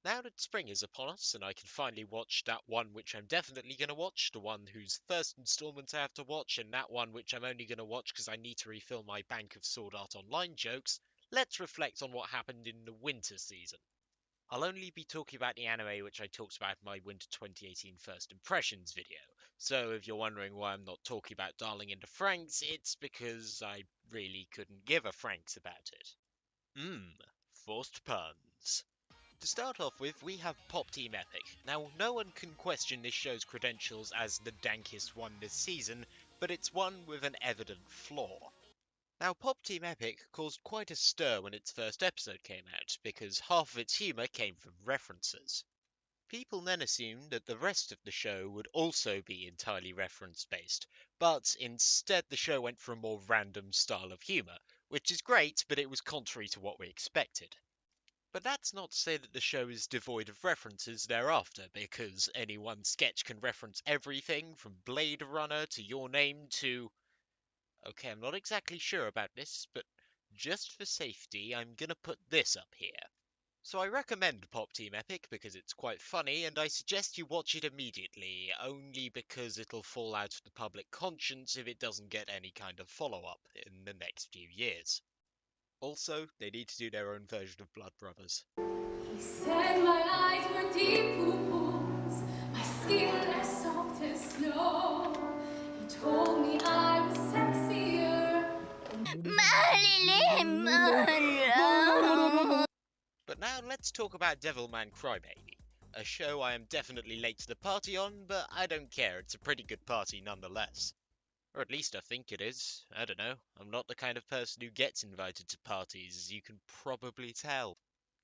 Now that spring is upon us and I can finally watch that one which I'm definitely going to watch, the one whose first installment I have to watch, and that one which I'm only going to watch because I need to refill my bank of Sword Art Online jokes, let's reflect on what happened in the winter season. I'll only be talking about the anime which I talked about in my Winter 2018 First Impressions video, so if you're wondering why I'm not talking about Darling in the Franxx, it's because I really couldn't give a Franks about it. Forced puns. To start off with, we have Pop Team Epic. Now, no one can question this show's credentials as the dankest one this season, but it's one with an evident flaw. Now, Pop Team Epic caused quite a stir when its first episode came out, because half of its humour came from references. People then assumed that the rest of the show would also be entirely reference-based, but instead the show went for a more random style of humour, which is great, but it was contrary to what we expected. But that's not to say that the show is devoid of references thereafter, because any one sketch can reference everything from Blade Runner to Your Name to... Okay, I'm not exactly sure about this, but just for safety, I'm gonna put this up here. So I recommend Pop Team Epic because it's quite funny, and I suggest you watch it immediately, only because it'll fall out of the public conscience if it doesn't get any kind of follow-up in the next few years. Also, they need to do their own version of Blood Brothers. He said my eyes were deep blue pools, my skin as soft as snow. He told me I was sexier. Marilyn Monroe. But now let's talk about Devilman Crybaby, a show I am definitely late to the party on, but I don't care, it's a pretty good party nonetheless. Or at least I think it is. I don't know, I'm not the kind of person who gets invited to parties, as you can probably tell.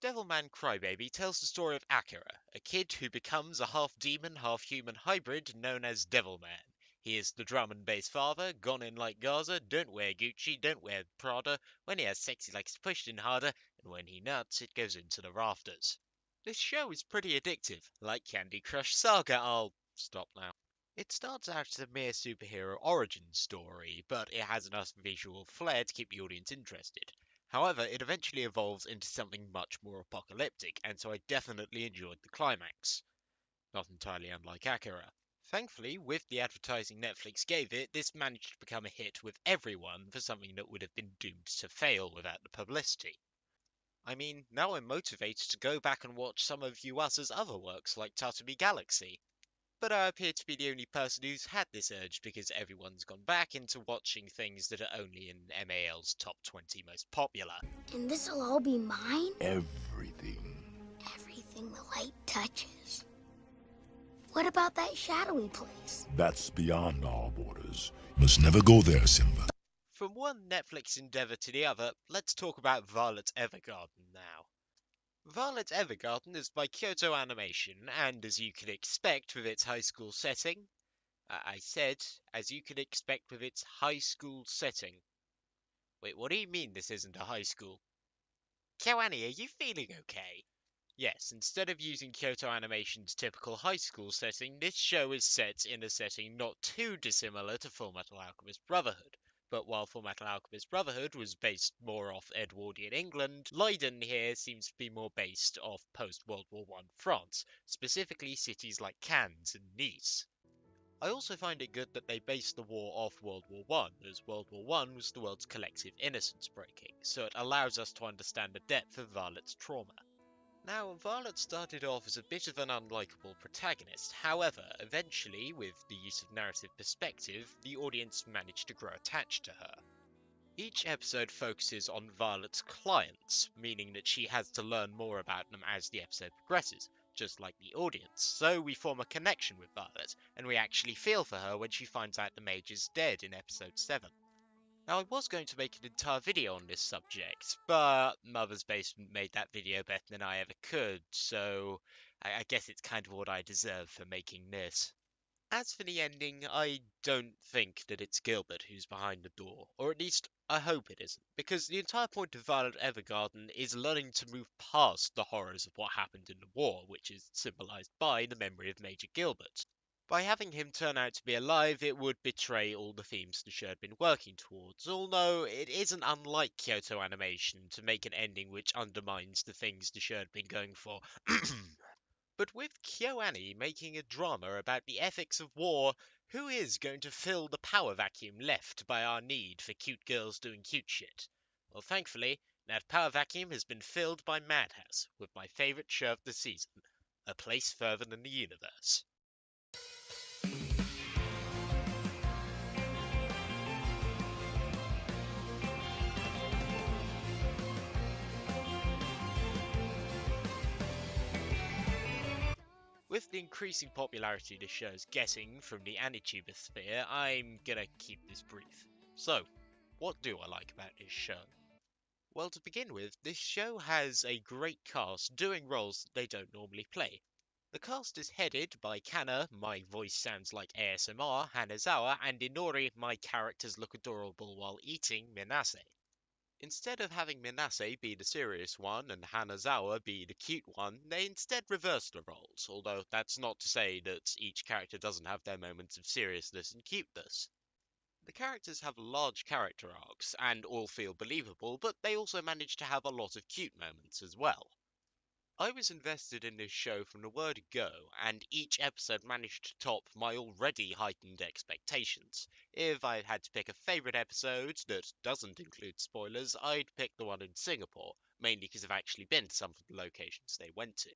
Devilman Crybaby tells the story of Akira, a kid who becomes a half-demon, half-human hybrid known as Devilman. He is the drum and bass father, gone in like Gaza, don't wear Gucci, don't wear Prada, when he has sex he likes to push it in harder, and when he nuts it goes into the rafters. This show is pretty addictive, like Candy Crush Saga. I'll stop now. It starts out as a mere superhero origin story, but it has enough visual flair to keep the audience interested. However, it eventually evolves into something much more apocalyptic, and so I definitely enjoyed the climax. Not entirely unlike Akira. Thankfully, with the advertising Netflix gave it, this managed to become a hit with everyone for something that would have been doomed to fail without the publicity. I mean, now I'm motivated to go back and watch some of Yuasa's other works like Tatami Galaxy. But I appear to be the only person who's had this urge because everyone's gone back into watching things that are only in MAL's top 20 most popular. And this'll all be mine? Everything. Everything the light touches. What about that shadowy place? That's beyond our borders. You must never go there, Simba. From one Netflix endeavour to the other, let's talk about Violet Evergarden now. Violet Evergarden is by Kyoto Animation, and as you can expect with its high school setting, I said, as you can expect with its high school setting. Wait, what do you mean this isn't a high school? Kyoani, are you feeling okay? Yes, instead of using Kyoto Animation's typical high school setting, this show is set in a setting not too dissimilar to Fullmetal Alchemist Brotherhood. But while Fullmetal Alchemist Brotherhood was based more off Edwardian England, Leiden here seems to be more based off post-World War I France, specifically cities like Cannes and Nice. I also find it good that they based the war off World War I, as World War I was the world's collective innocence breaking, so it allows us to understand the depth of Violet's trauma. Now, Violet started off as a bit of an unlikable protagonist, however, eventually, with the use of narrative perspective, the audience managed to grow attached to her. Each episode focuses on Violet's clients, meaning that she has to learn more about them as the episode progresses, just like the audience, so we form a connection with Violet, and we actually feel for her when she finds out the mage is dead in episode 7. Now, I was going to make an entire video on this subject, but Mother's Basement made that video better than I ever could, so I guess it's kind of what I deserve for making this. As for the ending, I don't think that it's Gilbert who's behind the door, or at least I hope it isn't, because the entire point of Violet Evergarden is learning to move past the horrors of what happened in the war, which is symbolised by the memory of Major Gilbert. By having him turn out to be alive, it would betray all the themes the show had been working towards, although it isn't unlike Kyoto Animation to make an ending which undermines the things the show had been going for. But with KyoAni making a drama about the ethics of war, who is going to fill the power vacuum left by our need for cute girls doing cute shit? Well, thankfully, that power vacuum has been filled by Madhouse, with my favourite show of the season, A Place Further Than the Universe. With the increasing popularity this show is getting from the Anituber sphere, I'm gonna keep this brief. So, what do I like about this show? Well, to begin with, this show has a great cast doing roles that they don't normally play. The cast is headed by Kana, my voice sounds like ASMR, Hanazawa, and Inori, my characters look adorable while eating Minase. Instead of having Minase be the serious one and Hanazawa be the cute one, they instead reverse the roles, although that's not to say that each character doesn't have their moments of seriousness and cuteness. The characters have large character arcs and all feel believable, but they also manage to have a lot of cute moments as well. I was invested in this show from the word go, and each episode managed to top my already heightened expectations. If I had to pick a favourite episode that doesn't include spoilers, I'd pick the one in Singapore, mainly because I've actually been to some of the locations they went to.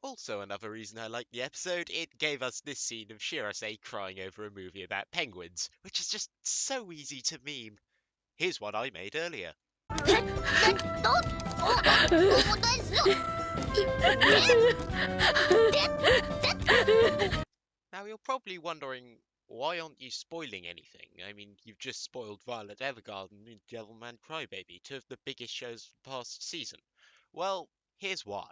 Also, another reason I liked the episode, it gave us this scene of Shirase crying over a movie about penguins, which is just so easy to meme. Here's one I made earlier. Now you're probably wondering, why aren't you spoiling anything? I mean, you've just spoiled Violet Evergarden and Devilman Crybaby, two of the biggest shows of the past season. Well, here's why.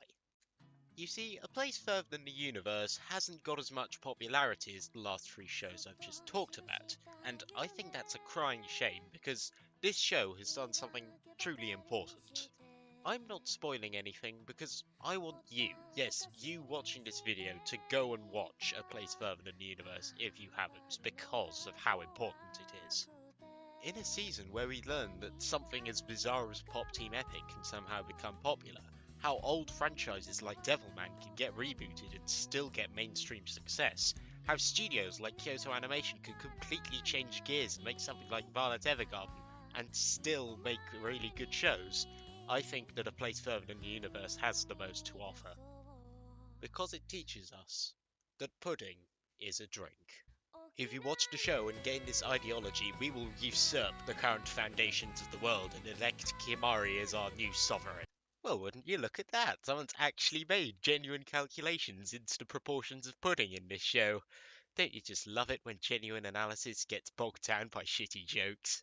You see, A Place Further Than the Universe hasn't got as much popularity as the last three shows I've just talked about, and I think that's a crying shame because this show has done something truly important. I'm not spoiling anything because I want you, yes, you watching this video, to go and watch A Place Further Than the Universe if you haven't, because of how important it is. In a season where we learn that something as bizarre as Pop Team Epic can somehow become popular, how old franchises like Devilman can get rebooted and still get mainstream success, how studios like Kyoto Animation can completely change gears and make something like Violet Evergarden and still make really good shows, I think that A Place Further Than the Universe has the most to offer. Because it teaches us that pudding is a drink. If you watch the show and gain this ideology, we will usurp the current foundations of the world and elect Kimari as our new sovereign. Well, wouldn't you look at that? Someone's actually made genuine calculations into the proportions of pudding in this show. Don't you just love it when genuine analysis gets bogged down by shitty jokes?